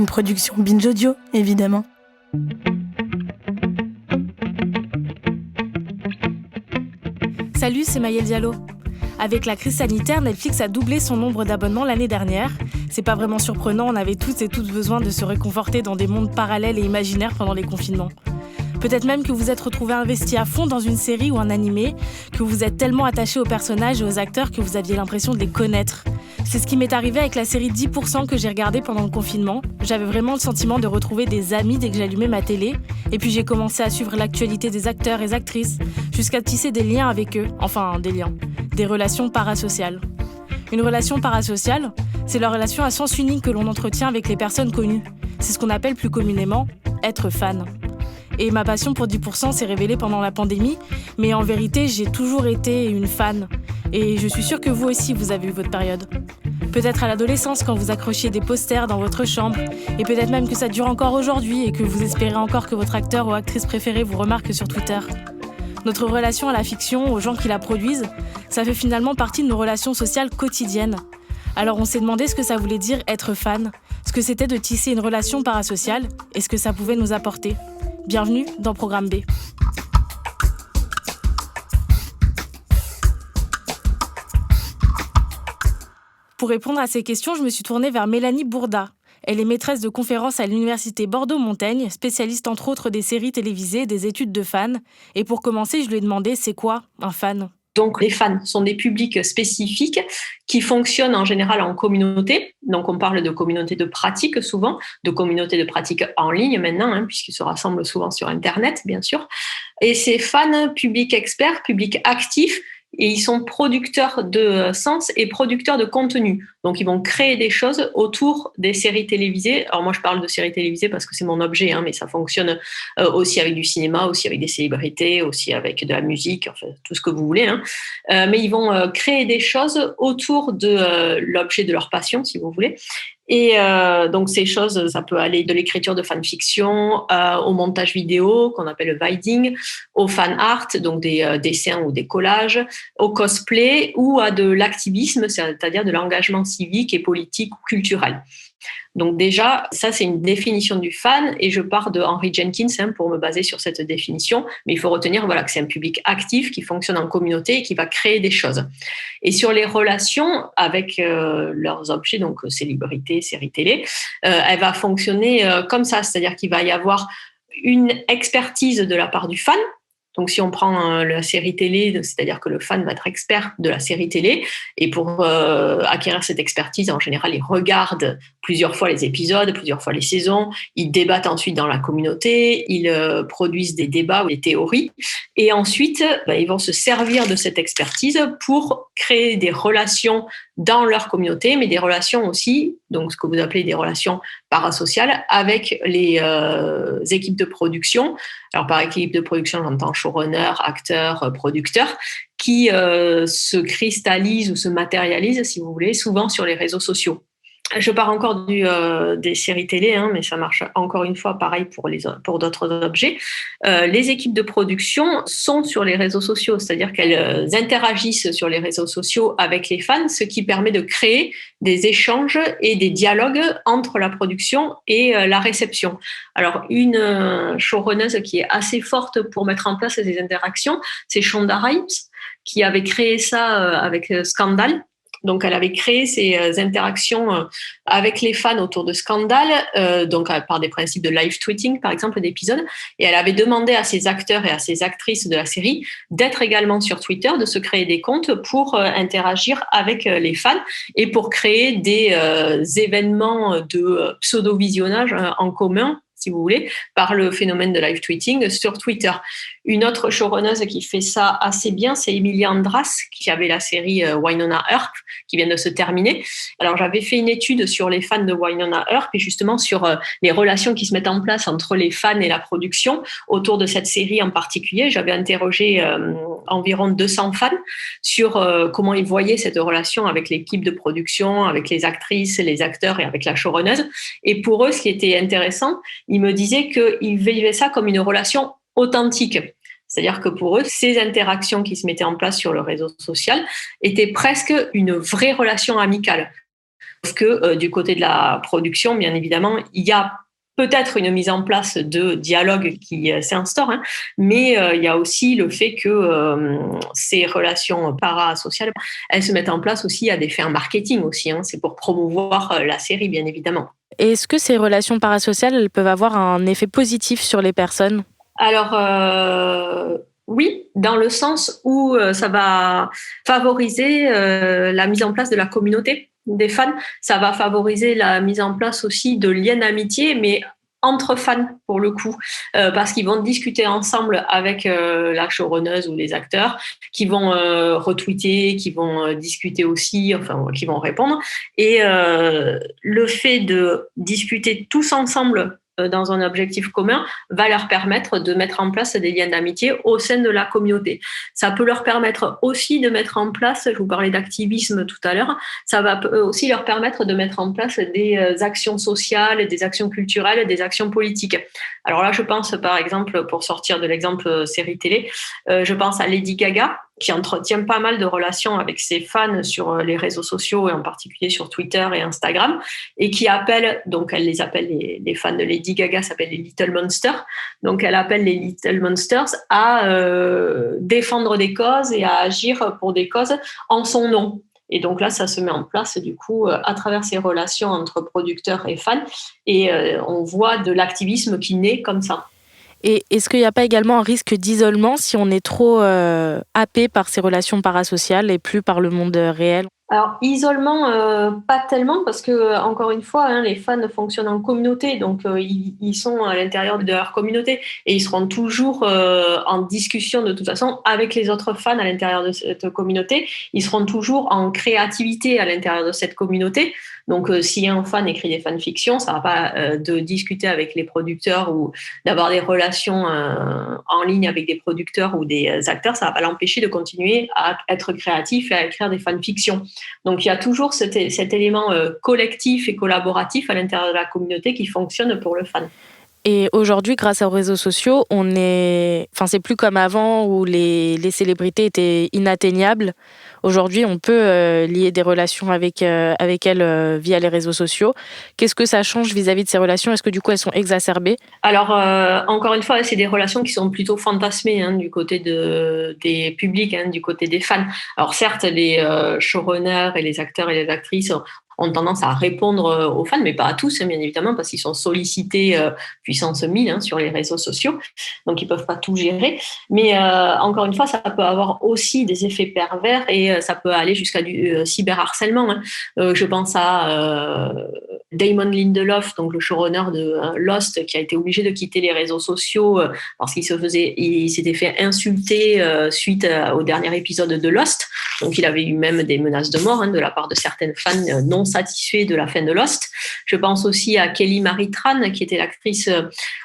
Une production Binge Audio, évidemment. Salut, c'est Maëlle Diallo. Avec la crise sanitaire, Netflix a doublé son nombre d'abonnements l'année dernière. C'est pas vraiment surprenant, on avait toutes et tous besoin de se réconforter dans des mondes parallèles et imaginaires pendant les confinements. Peut-être même que vous vous êtes retrouvé investi à fond dans une série ou un animé, que vous êtes tellement attaché aux personnages et aux acteurs que vous aviez l'impression de les connaître. C'est ce qui m'est arrivé avec la série 10% que j'ai regardée pendant le confinement. J'avais vraiment le sentiment de retrouver des amis dès que j'allumais ma télé. Et puis j'ai commencé à suivre l'actualité des acteurs et actrices, jusqu'à tisser des liens avec eux. Enfin, des liens. Des relations parasociales. Une relation parasociale, c'est la relation à sens unique que l'on entretient avec les personnes connues. C'est ce qu'on appelle plus communément être fan. Et ma passion pour 10% s'est révélée pendant la pandémie, mais en vérité, j'ai toujours été une fan. Et je suis sûre que vous aussi, vous avez eu votre période. Peut-être à l'adolescence, quand vous accrochiez des posters dans votre chambre, et peut-être même que ça dure encore aujourd'hui et que vous espérez encore que votre acteur ou actrice préférée vous remarque sur Twitter. Notre relation à la fiction, aux gens qui la produisent, ça fait finalement partie de nos relations sociales quotidiennes. Alors on s'est demandé ce que ça voulait dire être fan, ce que c'était de tisser une relation parasociale et ce que ça pouvait nous apporter. Bienvenue dans Programme B. Pour répondre à ces questions, je me suis tournée vers Mélanie Bourda. Elle est maîtresse de conférences à l'université Bordeaux-Montaigne, spécialiste entre autres des séries télévisées et des études de fans. Et pour commencer, je lui ai demandé c'est quoi un fan ? Donc, les fans sont des publics spécifiques qui fonctionnent en général en communauté. Donc, on parle de communauté de pratique souvent, de communauté de pratique en ligne maintenant, puisqu'ils se rassemblent souvent sur Internet, bien sûr. Et ces fans, publics experts, publics actifs, et ils sont producteurs de sens et producteurs de contenu. Donc, ils vont créer des choses autour des séries télévisées. Alors, moi, je parle de séries télévisées parce que c'est mon objet, mais ça fonctionne aussi avec du cinéma, aussi avec des célébrités, aussi avec de la musique, enfin, tout ce que vous voulez. Mais ils vont créer des choses autour de l'objet de leur passion, si vous voulez. Et donc, ces choses, ça peut aller de l'écriture de fanfiction au montage vidéo, qu'on appelle le Viding, au fan art, donc des dessins ou des collages, au cosplay ou à de l'activisme, c'est-à-dire de l'engagement civique et politique ou culturel. Donc déjà, ça c'est une définition du fan et je pars de Henry Jenkins pour me baser sur cette définition, mais il faut retenir que c'est un public actif qui fonctionne en communauté et qui va créer des choses. Et sur les relations avec leurs objets, donc célébrités, séries télé, elle va fonctionner comme ça, c'est-à-dire qu'il va y avoir une expertise de la part du fan. Donc, si on prend la série télé, c'est-à-dire que le fan va être expert de la série télé, et pour acquérir cette expertise, en général, il regarde plusieurs fois les épisodes, plusieurs fois les saisons, ils débattent ensuite dans la communauté, ils produisent des débats ou des théories, et ensuite, ils vont se servir de cette expertise pour créer des relations dans leur communauté, mais des relations aussi, donc ce que vous appelez des relations parasociales, avec les équipes de production. Alors, par équipe de production, j'entends showrunner, acteur, producteur, qui se cristallisent ou se matérialisent, si vous voulez, souvent sur les réseaux sociaux. Je pars encore des séries télé, mais ça marche encore une fois pareil pour d'autres objets. Les équipes de production sont sur les réseaux sociaux, c'est-à-dire qu'elles interagissent sur les réseaux sociaux avec les fans, ce qui permet de créer des échanges et des dialogues entre la production et la réception. Alors, une showrunneuse qui est assez forte pour mettre en place ces interactions, c'est Shonda Rhimes, qui avait créé ça avec Scandal. Donc, elle avait créé ces interactions avec les fans autour de Scandal, donc par des principes de live tweeting, par exemple, d'épisodes. Et elle avait demandé à ses acteurs et à ses actrices de la série d'être également sur Twitter, de se créer des comptes pour interagir avec les fans et pour créer des événements de pseudo-visionnage en commun, si vous voulez, par le phénomène de live tweeting sur Twitter. Une autre showrunneuse qui fait ça assez bien, c'est Emilia Andras, qui avait la série Wynonna Earp, qui vient de se terminer. Alors, j'avais fait une étude sur les fans de Wynonna Earp et justement sur les relations qui se mettent en place entre les fans et la production autour de cette série en particulier. J'avais interrogé environ 200 fans sur comment ils voyaient cette relation avec l'équipe de production, avec les actrices, les acteurs et avec la showrunneuse. Et pour eux, ce qui était intéressant, ils me disaient qu'ils vivaient ça comme une relation authentique. C'est-à-dire que pour eux, ces interactions qui se mettaient en place sur le réseau social étaient presque une vraie relation amicale. Parce que du côté de la production, bien évidemment, il y a peut-être une mise en place de dialogue qui s'instaure, hein, mais il y a aussi le fait que ces relations parasociales, elles se mettent en place aussi à des fins marketing aussi. Hein, c'est pour promouvoir la série, bien évidemment. Et est-ce que ces relations parasociales elles peuvent avoir un effet positif sur les personnes ? Alors, oui, dans le sens où ça va favoriser la mise en place de la communauté des fans. Ça va favoriser la mise en place aussi de liens d'amitié, mais entre fans pour le coup, parce qu'ils vont discuter ensemble avec la showrunneuse ou les acteurs, qui vont retweeter, qui vont discuter aussi, enfin qui vont répondre. Et le fait de discuter tous ensemble dans un objectif commun va leur permettre de mettre en place des liens d'amitié au sein de la communauté. Ça peut leur permettre aussi de mettre en place, je vous parlais d'activisme tout à l'heure, ça va aussi leur permettre de mettre en place des actions sociales, des actions culturelles, des actions politiques. Alors là, je pense par exemple, pour sortir de l'exemple série télé, je pense à Lady Gaga, qui entretient pas mal de relations avec ses fans sur les réseaux sociaux et en particulier sur Twitter et Instagram, et qui appelle, donc elle les appelle, les fans de Lady Gaga s'appellent les Little Monsters, donc elle appelle les Little Monsters à défendre des causes et à agir pour des causes en son nom. Et donc là, ça se met en place du coup à travers ces relations entre producteurs et fans, et on voit de l'activisme qui naît comme ça. Et est-ce qu'il n'y a pas également un risque d'isolement si on est trop happé par ces relations parasociales et plus par le monde réel ? Alors, isolement, pas tellement, parce que, encore une fois, hein, les fans fonctionnent en communauté, donc ils sont à l'intérieur de leur communauté et ils seront toujours en discussion de toute façon avec les autres fans à l'intérieur de cette communauté. Ils seront toujours en créativité à l'intérieur de cette communauté. Donc, si un fan écrit des fanfictions, ça ne va pas de discuter avec les producteurs ou d'avoir des relations en ligne avec des producteurs ou des acteurs, ça ne va pas l'empêcher de continuer à être créatif et à écrire des fanfictions. Donc, il y a toujours cet élément collectif et collaboratif à l'intérieur de la communauté qui fonctionne pour le fan. Et aujourd'hui, grâce aux réseaux sociaux, c'est plus comme avant où les célébrités étaient inatteignables. Aujourd'hui, on peut lier des relations avec elles via les réseaux sociaux. Qu'est-ce que ça change vis-à-vis de ces relations ? Est-ce que du coup, elles sont exacerbées ? Alors, encore une fois, c'est des relations qui sont plutôt fantasmées du côté des publics, du côté des fans. Alors certes, les showrunners et les acteurs et les actrices ont tendance à répondre aux fans, mais pas à tous, bien évidemment, parce qu'ils sont sollicités puissance 1000 sur les réseaux sociaux, donc ils peuvent pas tout gérer. Mais encore une fois, ça peut avoir aussi des effets pervers et ça peut aller jusqu'à du cyberharcèlement. Je pense à Damon Lindelof, donc le showrunner de Lost, qui a été obligé de quitter les réseaux sociaux parce qu'il s'était fait insulter suite au dernier épisode de Lost. Donc il avait eu même des menaces de mort de la part de certaines fans non satisfaits de la fin de Lost. Je pense aussi à Kelly Marie Tran, qui était l'actrice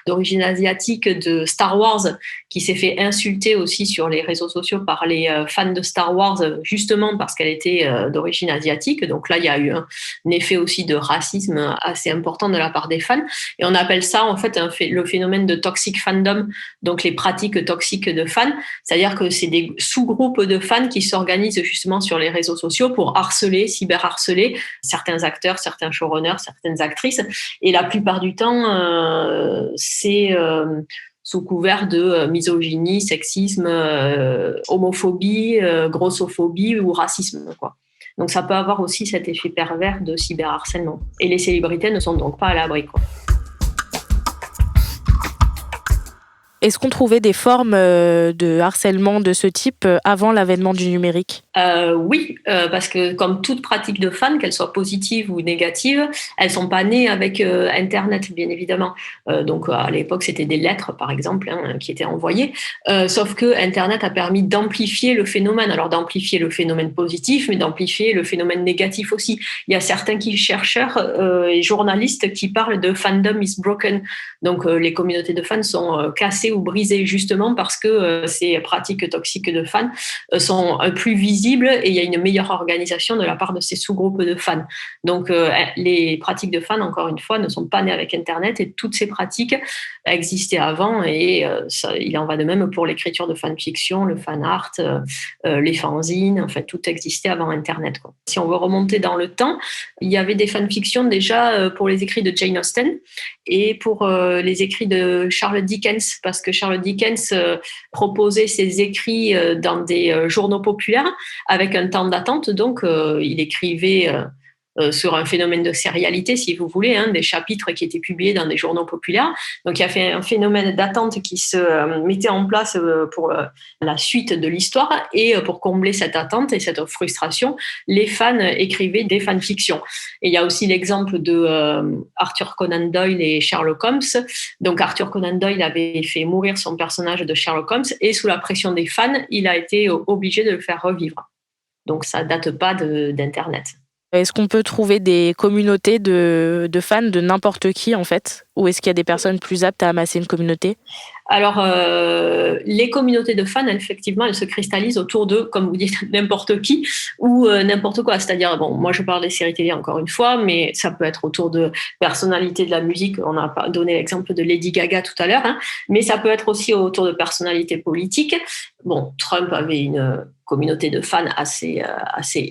d'origine asiatique de Star Wars, qui s'est fait insulter aussi sur les réseaux sociaux par les fans de Star Wars, justement parce qu'elle était d'origine asiatique. Donc là, il y a eu un effet aussi de racisme assez important de la part des fans. Et on appelle ça, en fait, le phénomène de toxic fandom, donc les pratiques toxiques de fans. C'est-à-dire que c'est des sous-groupes de fans qui s'organisent justement sur les réseaux sociaux pour harceler, cyberharceler certains acteurs, certains showrunners, certaines actrices. Et la plupart du temps, c'est sous couvert de misogynie, sexisme, homophobie, grossophobie ou racisme, quoi. Donc ça peut avoir aussi cet effet pervers de cyberharcèlement. Et les célébrités ne sont donc pas à l'abri, quoi. Est-ce qu'on trouvait des formes de harcèlement de ce type avant l'avènement du numérique ? Oui, parce que comme toute pratique de fan, qu'elle soit positive ou négative, elles sont pas nées avec Internet, bien évidemment. Donc à l'époque, c'était des lettres, par exemple, qui étaient envoyées. Sauf que Internet a permis d'amplifier le phénomène. Alors d'amplifier le phénomène positif, mais d'amplifier le phénomène négatif aussi. Il y a certains chercheurs et journalistes qui parlent de fandom is broken. Donc les communautés de fans sont cassées ou brisées, justement parce que ces pratiques toxiques de fans sont plus visibles et il y a une meilleure organisation de la part de ces sous-groupes de fans. Donc, les pratiques de fans, encore une fois, ne sont pas nées avec Internet et toutes ces pratiques existaient avant et il en va de même pour l'écriture de fanfiction, le fan art, les fanzines, en fait, tout existait avant Internet, quoi. Si on veut remonter dans le temps, il y avait des fanfictions déjà pour les écrits de Jane Austen et pour les écrits de Charles Dickens, parce que Charles Dickens proposait ses écrits dans des journaux populaires avec un temps d'attente, donc il écrivait sur un phénomène de sérialité, si vous voulez, des chapitres qui étaient publiés dans des journaux populaires. Donc, il y a fait un phénomène d'attente qui se mettait en place pour la suite de l'histoire. Et pour combler cette attente et cette frustration, les fans écrivaient des fanfictions. Et il y a aussi l'exemple de Arthur Conan Doyle et Sherlock Holmes. Donc, Arthur Conan Doyle avait fait mourir son personnage de Sherlock Holmes et sous la pression des fans, il a été obligé de le faire revivre. Donc, ça date pas d'Internet. Est-ce qu'on peut trouver des communautés de fans de n'importe qui, en fait? Ou est-ce qu'il y a des personnes plus aptes à amasser une communauté? Alors, les communautés de fans, effectivement, elles se cristallisent autour de, comme vous dites, n'importe qui ou n'importe quoi. C'est-à-dire, bon, moi je parle des séries télé encore une fois, mais ça peut être autour de personnalités de la musique. On a donné l'exemple de Lady Gaga tout à l'heure, mais ça peut être aussi autour de personnalités politiques. Bon, Trump avait une communauté de fans assez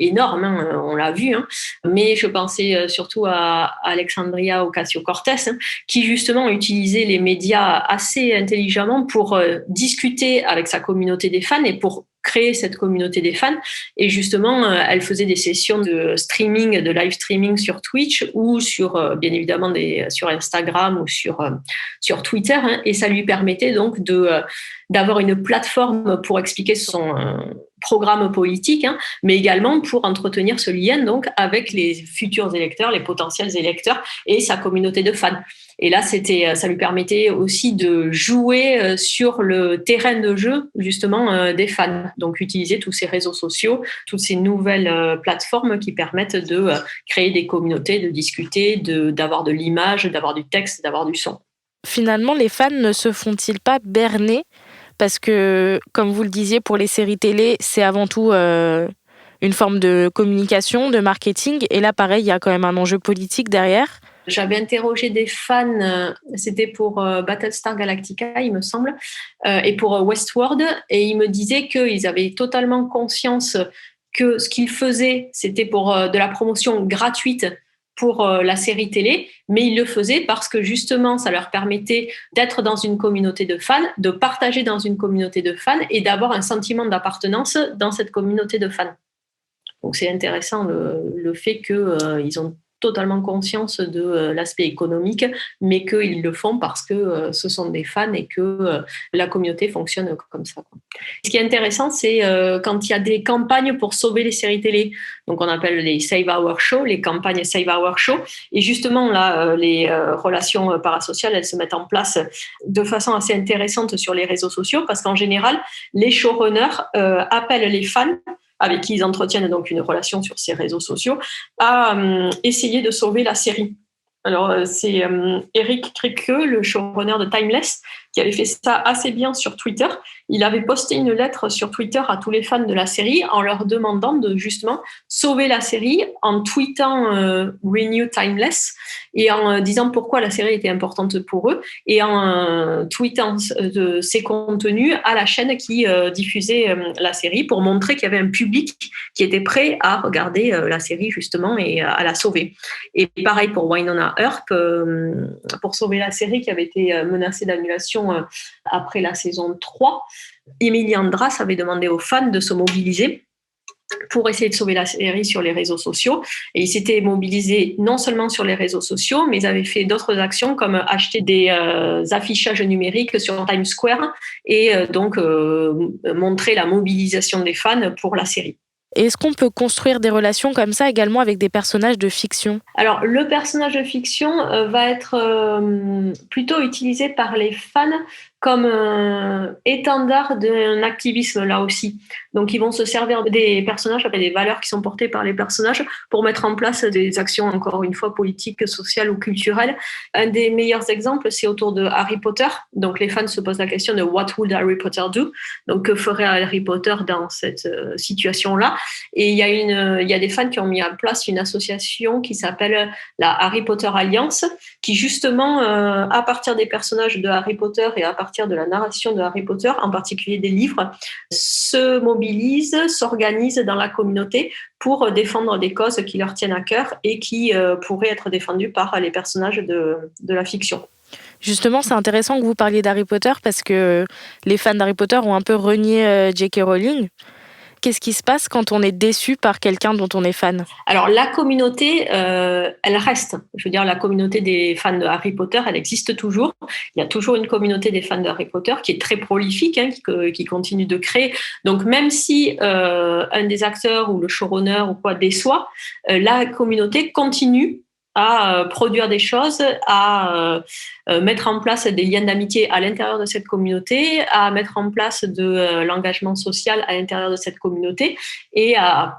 énorme, on l'a vu, mais je pensais surtout à Alexandria Ocasio-Cortez, qui justement utilisait les médias assez intelligemment pour discuter avec sa communauté des fans et pour créer cette communauté des fans. Et justement, elle faisait des sessions de streaming, de live streaming sur Twitch ou sur, bien évidemment, sur Instagram ou sur Twitter. Et ça lui permettait donc d'avoir une plateforme pour expliquer son programme politique, mais également pour entretenir ce lien donc avec les futurs électeurs, les potentiels électeurs et sa communauté de fans. Et là, ça lui permettait aussi de jouer sur le terrain de jeu justement des fans. Donc, utiliser tous ces réseaux sociaux, toutes ces nouvelles plateformes qui permettent de créer des communautés, de discuter, d'avoir de l'image, d'avoir du texte, d'avoir du son. Finalement, les fans ne se font-ils pas berner? Parce que, comme vous le disiez, pour les séries télé, c'est avant tout une forme de communication, de marketing. Et là, pareil, il y a quand même un enjeu politique derrière. J'avais interrogé des fans, c'était pour Battlestar Galactica, il me semble, et pour Westworld, et ils me disaient qu'ils avaient totalement conscience que ce qu'ils faisaient, c'était pour de la promotion gratuite pour la série télé, mais ils le faisaient parce que justement, ça leur permettait d'être dans une communauté de fans, de partager dans une communauté de fans et d'avoir un sentiment d'appartenance dans cette communauté de fans. Donc c'est intéressant le fait qu'ils ont totalement conscience de l'aspect économique, mais qu'ils le font parce que ce sont des fans et que la communauté fonctionne comme ça. Ce qui est intéressant, c'est quand il y a des campagnes pour sauver les séries télé. Donc, on appelle les Save Our Show, les campagnes Save Our Show. Et justement, là, les relations parasociales, elles se mettent en place de façon assez intéressante sur les réseaux sociaux parce qu'en général, les showrunners appellent les fans avec qui ils entretiennent donc une relation sur ces réseaux sociaux, à essayer de sauver la série. Alors, c'est Eric Kripke, le showrunner de Timeless, qui avait fait ça assez bien sur Twitter. Il avait posté une lettre sur Twitter à tous les fans de la série en leur demandant de justement sauver la série en tweetant Renew Timeless et en disant pourquoi la série était importante pour eux et en tweetant ses contenus à la chaîne qui diffusait la série pour montrer qu'il y avait un public qui était prêt à regarder la série justement et à la sauver. Et pareil pour Wynonna Earp, pour sauver la série qui avait été menacée d'annulation après la saison 3. Emily Andras avait demandé aux fans de se mobiliser pour essayer de sauver la série sur les réseaux sociaux. Et ils s'étaient mobilisés non seulement sur les réseaux sociaux, mais ils avaient fait d'autres actions comme acheter des affichages numériques sur Times Square et donc montrer la mobilisation des fans pour la série. Et est-ce qu'on peut construire des relations comme ça également avec des personnages de fiction? Alors, le personnage de fiction va être plutôt utilisé par les fans comme étendard d'un activisme là aussi. Donc ils vont se servir des personnages, des valeurs qui sont portées par les personnages pour mettre en place des actions, encore une fois, politiques, sociales ou culturelles. Un des meilleurs exemples, c'est autour de Harry Potter. Donc les fans se posent la question de What would Harry Potter do? Donc que ferait Harry Potter dans cette situation-là? Et il y a des fans qui ont mis en place une association qui s'appelle la Harry Potter Alliance, qui justement, à partir des personnages de Harry Potter et à partir de la narration de Harry Potter, en particulier des livres, se mobilisent, s'organisent dans la communauté pour défendre des causes qui leur tiennent à cœur et qui pourraient être défendues par les personnages de la fiction. Justement, c'est intéressant que vous parliez d'Harry Potter parce que les fans d'Harry Potter ont un peu renié J.K. Rowling. Qu'est-ce qui se passe quand on est déçu par quelqu'un dont on est fan? Alors, la communauté, elle reste. Je veux dire, la communauté des fans de Harry Potter, elle existe toujours. Il y a toujours une communauté des fans de Harry Potter qui est très prolifique, qui continue de créer. Donc, même si un des acteurs ou le showrunner ou quoi déçoit, la communauté continue à produire des choses, à mettre en place des liens d'amitié à l'intérieur de cette communauté, à mettre en place de l'engagement social à l'intérieur de cette communauté et à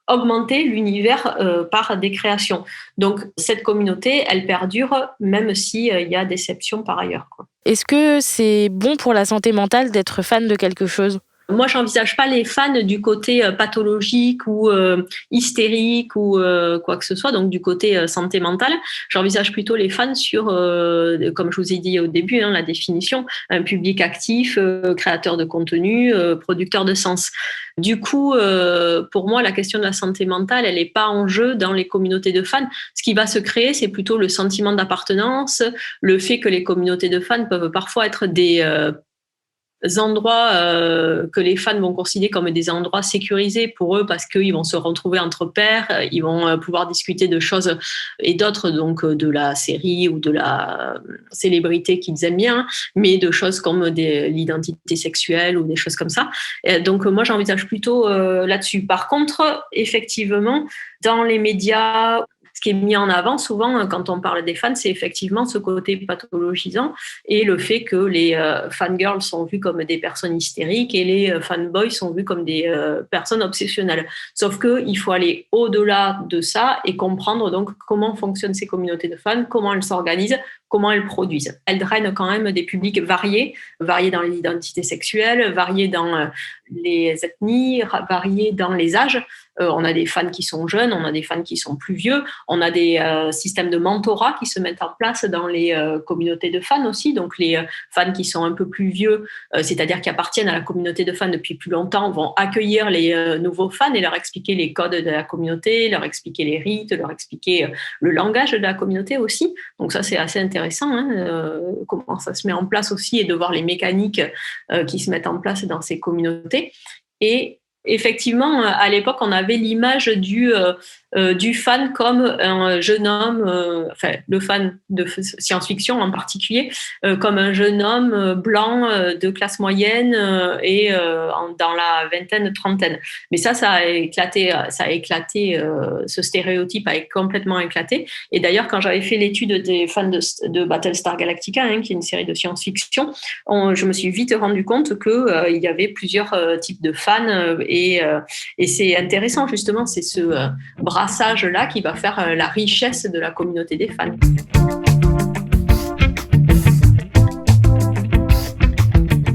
augmenter l'univers par des créations. Donc, cette communauté, elle perdure même s'il y a déception par ailleurs, quoi. Est-ce que c'est bon pour la santé mentale d'être fan de quelque chose? Moi, j'envisage pas les fans du côté pathologique ou hystérique ou quoi que ce soit, donc du côté santé mentale. J'envisage plutôt les fans sur, comme je vous ai dit au début, la définition, un public actif, créateur de contenu, producteur de sens. Du coup, pour moi, la question de la santé mentale, elle n'est pas en jeu dans les communautés de fans. Ce qui va se créer, c'est plutôt le sentiment d'appartenance, le fait que les communautés de fans peuvent parfois être des endroits que les fans vont considérer comme des endroits sécurisés pour eux parce qu'ils vont se retrouver entre pairs, ils vont pouvoir discuter de choses et d'autres, donc de la série ou de la célébrité qu'ils aiment bien, mais de choses comme l'identité sexuelle ou des choses comme ça. Et donc moi, j'envisage plutôt là-dessus. Par contre, effectivement, dans les médias, ce qui est mis en avant souvent quand on parle des fans, c'est effectivement ce côté pathologisant et le fait que les fangirls sont vus comme des personnes hystériques et les fanboys sont vus comme des personnes obsessionnelles. Sauf qu'il faut aller au-delà de ça et comprendre donc comment fonctionnent ces communautés de fans, comment elles s'organisent, comment elles produisent. Elles drainent quand même des publics variés dans l'identité sexuelle, variés dans les ethnies, variés dans les âges. On a des fans qui sont jeunes, on a des fans qui sont plus vieux, on a des systèmes de mentorat qui se mettent en place dans les communautés de fans aussi. Donc les fans qui sont un peu plus vieux, c'est-à-dire qui appartiennent à la communauté de fans depuis plus longtemps, vont accueillir les nouveaux fans et leur expliquer les codes de la communauté, leur expliquer les rites, leur expliquer le langage de la communauté aussi. Donc ça, c'est assez intéressant, comment ça se met en place aussi et de voir les mécaniques qui se mettent en place dans ces communautés. Et effectivement, à l'époque, on avait l'image du fan comme un jeune homme, le fan de science-fiction en particulier, comme un jeune homme blanc de classe moyenne et dans la vingtaine, trentaine. Mais ça a éclaté, ce stéréotype a complètement éclaté. Et d'ailleurs, quand j'avais fait l'étude des fans de Battlestar Galactica, qui est une série de science-fiction, je me suis vite rendu compte qu'il y avait plusieurs types de fans et c'est intéressant justement, c'est ce brassage-là qui va faire la richesse de la communauté des fans.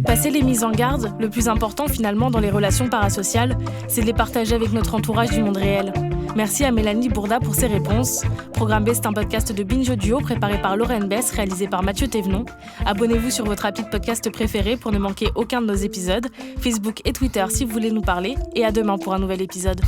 Passer les mises en garde, le plus important finalement dans les relations parasociales, c'est de les partager avec notre entourage du monde réel. Merci à Mélanie Bourda pour ses réponses. Programme B, c'est un podcast de Binge Audio préparé par Lorraine Bess, réalisé par Mathieu Thévenon. Abonnez-vous sur votre appli de podcast préféré pour ne manquer aucun de nos épisodes. Facebook et Twitter si vous voulez nous parler. Et à demain pour un nouvel épisode.